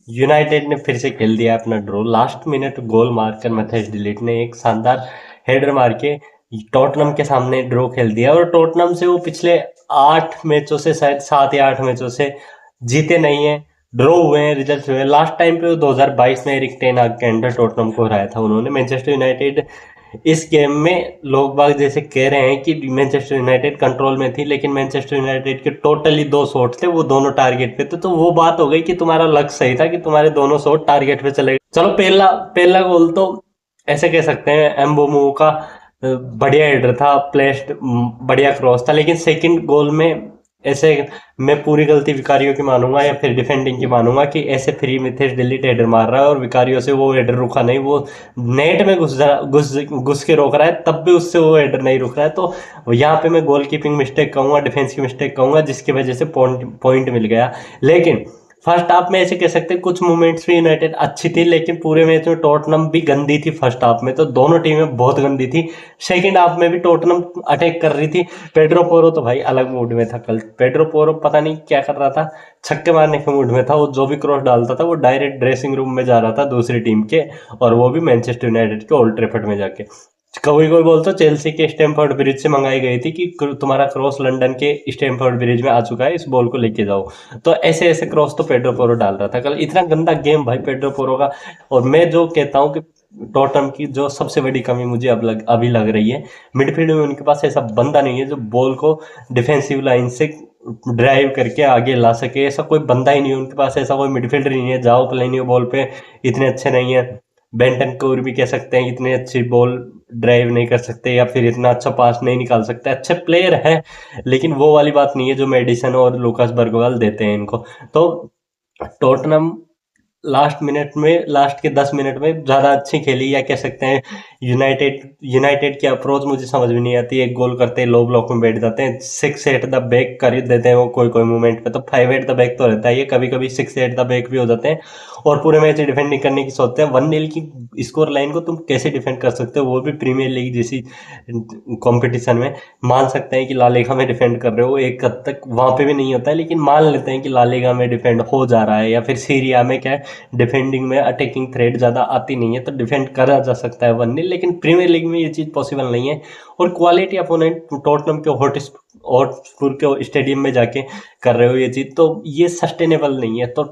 United ने फिर से खेल दिया अपना ड्रॉ। लास्ट मिनट गोल मारकर मैथेस डिलीट ने एक शानदार हेडर मार के टॉटनम के सामने ड्रॉ खेल दिया, और टॉटनम से वो पिछले 8 मैचों से, शायद 7 या 8 मैचों से जीते नहीं है, ड्रॉ हुए हैं, रिजल्ट हुए हैं। लास्ट टाइम पे वो 2022 में एरिक टेन हाग के अंडर टॉटनम को हराया था उन्होंने। मैनचेस्टर यूनाइटेड इस गेम में लोग बाग जैसे कह रहे हैं कि मैनचेस्टर यूनाइटेड कंट्रोल में थी, लेकिन मैनचेस्टर यूनाइटेड के टोटली 2 शॉट थे, वो दोनों टारगेट पे थे। तो वो बात हो गई कि तुम्हारा लक सही था कि तुम्हारे दोनों शॉट टारगेट पे चले गए। चलो, पहला पहला गोल तो ऐसे कह सकते हैं एम्बोमो का बढ़िया हेडर था, प्लेस्ड बढ़िया क्रॉस था। लेकिन सेकंड गोल में ऐसे मैं पूरी गलती विकारियों की मानूंगा या फिर डिफेंडिंग की मानूंगा कि ऐसे फ्री मिथेश डिलीट हेडर मार रहा है और विकारियों से वो हेडर रुका नहीं, वो नेट में घुस के रोक रहा है, तब भी उससे वो हेडर नहीं रुक रहा है। तो यहाँ पे मैं गोल कीपिंग मिस्टेक कहूंगा, डिफेंस की मिस्टेक कहूंगा, जिसकी वजह से पॉइंट मिल गया। लेकिन फर्स्ट हाफ में ऐसे कह सकते हैं कुछ मोमेंट्स भी यूनाइटेड अच्छी थी, लेकिन पूरे मैच में टॉटनम भी गंदी थी। फर्स्ट हाफ में तो दोनों टीमें बहुत गंदी थी। सेकंड हाफ में भी टॉटनम अटैक कर रही थी। पेड्रो पोरो तो भाई अलग मूड में था कल। पेड्रो पोरो पता नहीं क्या कर रहा था, छक्के मारने के मूड में था। वो जो भी क्रॉस डालता था वो डायरेक्ट ड्रेसिंग रूम में जा रहा था दूसरी टीम के, और वो भी मैनचेस्टर यूनाइटेड के ओल्ड ट्रैफर्ड में जाके। कोई कोई बोलता चेल्सी के स्टैमफोर्ड ब्रिज से मंगाई गई थी कि तुम्हारा क्रॉस लंदन के स्टैमफोर्ड ब्रिज में आ चुका है, इस बॉल को लेके जाओ। तो ऐसे ऐसे क्रॉस तो पेड्रो पोरो डाल रहा था कल। इतना गंदा गेम भाई पेड्रो पोरो का। और मैं जो कहता हूँ कि टॉटनहम की जो सबसे बड़ी कमी मुझे अभी लग रही है, मिडफील्ड में उनके पास ऐसा बंदा नहीं है जो बॉल को डिफेंसिव लाइन से ड्राइव करके आगे ला सके। ऐसा कोई बंदा ही नहीं है उनके पास, ऐसा कोई मिडफील्डर नहीं है। जाओ प्लेनियो बॉल पे इतने अच्छे नहीं है। बेंटन कोर भी कह सकते हैं इतनी अच्छी बॉल ड्राइव नहीं कर सकते, या फिर इतना अच्छा पास नहीं निकाल सकते। अच्छे प्लेयर है, लेकिन वो वाली बात नहीं है जो मेडिसन और लुकास बर्गवाल देते हैं इनको। तो टॉटनहम लास्ट के 10 मिनट में ज़्यादा अच्छी खेली, या कह सकते हैं यूनाइटेड यूनाइटेड की अप्रोच मुझे समझ में नहीं आती। एक गोल करते हैं लो ब्लॉक में बैठ जाते हैं, 6 एट द बैक कर देते हैं वो कोई कोई मोमेंट पे। तो 5 एट द बैक तो रहता है, ये कभी कभी 6 एट द बैक भी हो जाते हैं, और पूरे मैच डिफेंडिंग करने की सोचते हैं। 1-0 की स्कोर लाइन को तुम कैसे डिफेंड कर सकते हो, वो भी प्रीमियर लीग जैसी कंपटीशन में। मान सकते हैं कि ला लीगा में डिफेंड कर रहे हो, एक हद तक वहां पे भी नहीं होता है, लेकिन मान लेते हैं कि ला लीगा में डिफेंड हो जा रहा है, या फिर सीरिया में क्या है, डिफेंडिंग में अटैकिंग थ्रेड ज़्यादा आती नहीं है, तो डिफेंड करा जा सकता है 1-0। लेकिन प्रीमियर लीग में ये चीज़ पॉसिबल नहीं है। और क्वालिटी अपोनेंट टॉटनहम के हॉटस्पुर के स्टेडियम में जाके कर रहे हो ये चीज़, तो ये सस्टेनेबल नहीं है। तो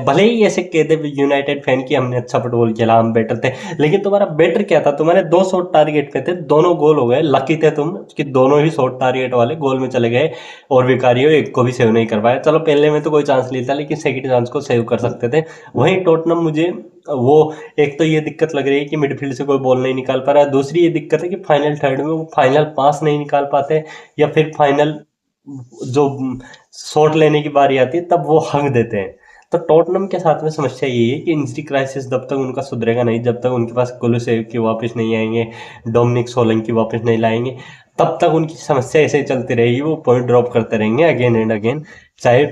भले ही ऐसे कह दे यूनाइटेड फैन की हमने अच्छा फुटबॉल खेला, हम बेटर थे, लेकिन तुम्हारा बेटर क्या था? तुम्हारे 2 शॉट टारगेट पे थे, दोनों गोल हो गए। लकी थे तुम कि दोनों ही शॉट टारगेट वाले गोल में चले गए, और विकारियो एक को भी सेव नहीं कर पाया। चलो पहले में तो कोई चांस नहीं था, लेकिन सेकंड चांस को सेव कर सकते थे। वहीं टॉटनहम मुझे वो, एक तो ये दिक्कत लग रही है कि मिडफील्ड से कोई बॉल नहीं निकाल पा रहा है। दूसरी ये दिक्कत है कि फाइनल थर्ड में वो फाइनल पास नहीं निकाल पाते, या फिर फाइनल जो शॉट लेने की बारी आती है तब वो हक देते हैं। तो टॉटनहम के साथ में समस्या यही है कि इंजरी क्राइसिस जब तक उनका सुधरेगा नहीं, जब तक उनके पास कुलुसेव वापस नहीं आएंगे, डोमिनिक सोलंकी वापस नहीं लाएंगे, तब तक उनकी समस्या ऐसे ही चलती रहेगी। वो पॉइंट ड्रॉप करते रहेंगे अगेन एंड अगेन, चाहे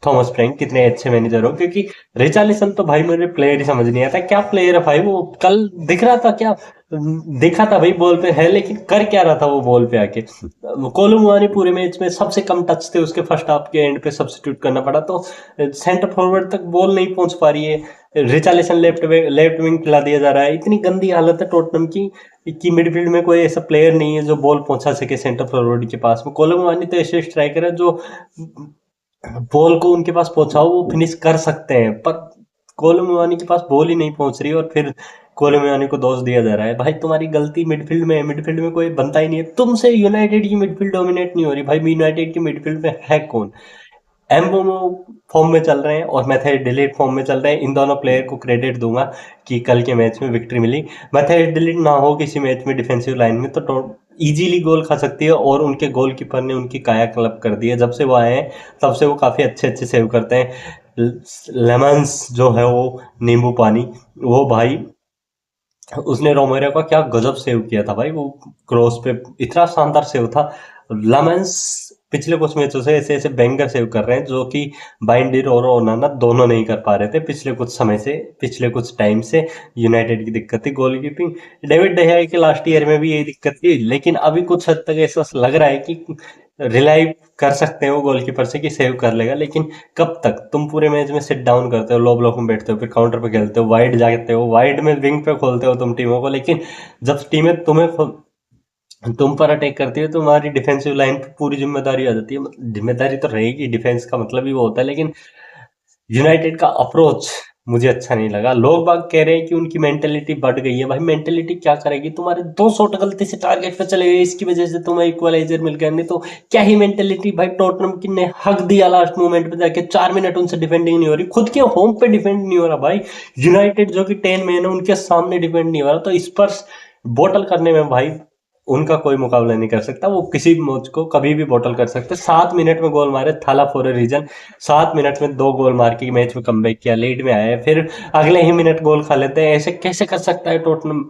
थॉमस फ्रैंक कितने अच्छे मैनेजर हो। क्योंकि रिचार्लिसन तो भाई मुझे प्लेयर ही समझ नहीं आता, क्या प्लेयर है भाई वो। कल दिख रहा था क्या, दिखा था भाई बॉल पे है, लेकिन कर क्या रहा था वो बॉल पे आके। कोलुमुआनी पूरे मैच में सबसे कम टच थे उसके, फर्स्ट हाफ के एंड पे सब्स्टिट्यूट करना पड़ा। तो सेंटर फॉरवर्ड तक बॉल नहीं पहुंच पा रही है। रिचार्लिसन लेफ्ट विंग खिला दिया जा रहा है। इतनी गंदी हालत है टोटनहम की कि मिडफील्ड में कोई ऐसा प्लेयर नहीं है जो बॉल पहुंचा सके सेंटर फॉरवर्ड के पास में। कोलुमुआनी तो ऐसे स्ट्राइकर है जो बॉल को उनके पास पहुंचाओ वो फिनिश कर सकते हैं, पर कोलोमुआनी के पास बॉल ही नहीं पहुंच रही, और फिर कोलोमुआनी को दोष दिया जा रहा है। भाई तुम्हारी गलती मिडफील्ड में है, मिडफील्ड में कोई बनता ही नहीं है तुमसे। यूनाइटेड की मिडफील्ड डोमिनेट नहीं हो रही भाई। यूनाइटेड की मिडफील्ड में है कौन? एम्बोमो फॉर्म में चल रहे हैं और मैथेस डिलीट फॉर्म में चल रहे हैं। इन दोनों प्लेयर को क्रेडिट दूंगा कि कल के मैच में विक्ट्री मिली। मैथेस डिलीट ना हो किसी मैच में डिफेंसिव लाइन में तो इजीली गोल खा सकती है, और उनके गोलकीपर ने उनकी कायाकल्प कर दी है। जब से वो आए हैं तब से वो काफ़ी अच्छे अच्छे सेव करते हैं। लेमन्स जो है वो नींबू पानी, वो भाई उसने रोमेरो का क्या गजब सेव किया था भाई। वो क्रॉस पे इतना शानदार सेव था। लेमन्स पिछले कुछ मैचों से ऐसे ऐसे बैंगर सेव कर रहे हैं जो कि बाइंडर और ओनाना दोनों नहीं कर पा रहे थे पिछले कुछ समय से, पिछले कुछ टाइम से। यूनाइटेड की दिक्कत थी गोल कीपिंग। डेविड डेहाई के लास्ट ईयर में भी यही दिक्कत थी, लेकिन अभी कुछ हद तक ऐसा लग रहा है कि रिलाई कर सकते हो गोलकीपर से कि सेव कर लेगा, लेकिन कब तक? तुम पूरे मैच में सिट डाउन करते हो, लो ब्लॉक में बैठते हो, फिर काउंटर पे खेलते हो, वाइड जाते हो, वाइड में विंग पे खोलते हो तुम टीमों को, लेकिन जब टीमें तुम पर अटैक करती है तो तुम्हारी डिफेंसिव लाइन पे पूरी जिम्मेदारी आ जाती है। जिम्मेदारी तो रहेगी, डिफेंस का मतलब ही वो होता है, लेकिन यूनाइटेड का अप्रोच मुझे अच्छा नहीं लगा। लोग बाग कह रहे हैं कि उनकी मेंटेलिटी बढ़ गई है। भाई मेंटेलिटी क्या करेगी? तुम्हारे 2 शॉट गलती से टारगेट पे चले गए, इसकी वजह से तुम्हें इक्वलाइजर मिल गया, नहीं तो क्या ही मेंटेलिटी। भाई टॉटनहम की ने हक दिया लास्ट मोमेंट पे जाके, 4 मिनट उनसे डिफेंडिंग नहीं हो रही, खुद के होम पे डिफेंड नहीं हो रहा भाई। यूनाइटेड जो कि 10 मैन है उनके सामने डिफेंड नहीं हो रहा, तो स्पर्स बोटल करने में भाई उनका कोई मुकाबला नहीं कर सकता। वो किसी भी मैच को कभी भी बोटल कर सकते। 7 मिनट में गोल मारे थाला फॉर ए रीजन। 7 मिनट में 2 गोल मार के मैच में कमबैक किया, लीड में आए, फिर अगले ही मिनट गोल खा लेते हैं। ऐसे कैसे कर सकता है टोटनहम?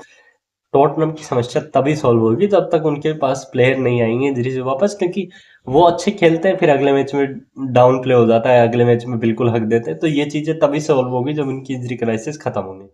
टोटनहम की समस्या तभी सॉल्व होगी जब तक उनके पास प्लेयर नहीं आएंगे इंजरी से वापस, क्योंकि वो अच्छे खेलते हैं फिर अगले मैच में डाउन प्ले हो जाता है, अगले मैच में बिल्कुल हक देते हैं। तो ये चीजें तभी सॉल्व होगी जब उनकी इंजरी क्राइसिस खत्म होगी।